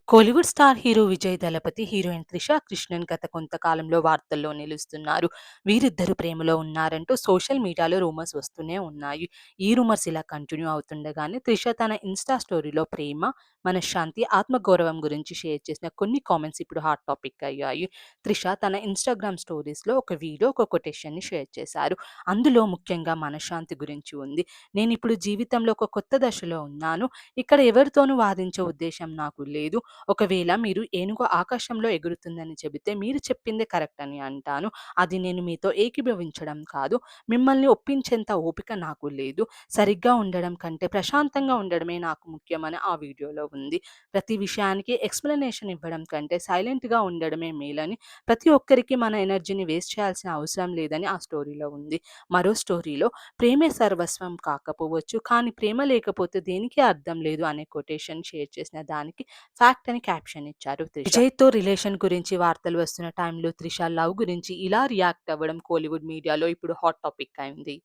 Kollywood star hero Vijay దళపతి, heroine Trisha Krishnan గత కొంతకాలంలో వార్తల్లో నిలుస్తున్నారు. వీరిద్దరూ ప్రేమలో ఉన్నారంటూ సోషల్ మీడియాలో రూమర్స్ వస్తూనే ఉన్నాయి. ఈ రూమర్స్ ఇలా కంటిన్యూ అవుతుండగానే త్రిష తన ఇన్‌స్టా స్టోరీలో ప్రేమ, మనశ్శాంతి, ఆత్మగౌరవం గురించి షేర్ చేసిన కొన్ని కామెంట్స్ ఇప్పుడు హాట్ టాపిక్ అయ్యాయి. త్రిష తన ఇన్‌స్టాగ్రామ్ స్టోరీస్‌లో ఒక వీడియో, ఒక కొటేషన్‌ని షేర్ చేశారు. అందులో ముఖ్యంగా మనశ్శాంతి గురించి ఉంది. నేనిప్పుడు జీవితంలో ఒక కొత్త దశలో ఉన్నాను. ఇక్కడ ఎవరితోనూ వాదించే ఉద్దేశ్యం నాకు లేదు. ఒకవేళ మీరు ఏనుగు ఆకాశంలో ఎగురుతుందని చెబితే మీరు చెప్పిందే కరెక్ట్ అని అంటాను. అది నేను మీతో ఏకీభవించడం కాదు. మిమ్మల్ని ఒప్పించేంత ఓపిక నాకు లేదు. సరిగ్గా ఉండడం కంటే ప్రశాంతంగా ఉండడమే నాకు ముఖ్యమని ఆ వీడియోలో ఉంది. ప్రతి విషయానికి ఎక్స్‌ప్లనేషన్ ఇవ్వడం కంటే సైలెంట్‌గా ఉండడమే మేలని, ప్రతి ఒక్కరికి మన ఎనర్జీని వేస్ట్ చేయాల్సిన అవసరం లేదని ఆ స్టోరీలో ఉంది. మరో స్టోరీలో ప్రేమే సర్వస్వం కాకపోవచ్చు, కానీ ప్రేమ లేకపోతే దేనికి అర్థం లేదు అనే కొటేషన్ షేర్ చేసిన దానికి ఫ్యాక్ట్ అని క్యాప్షన్ ఇచ్చారు త్రిష. విజయ్‌తో రిలేషన్ గురించి వార్తలు వస్తున్న టైంలో త్రిష లవ్ గురించి ఇలా రియాక్ట్ అవ్వడం కోలీవుడ్ మీడియాలో ఇప్పుడు హాట్ టాపిక్ అయింది.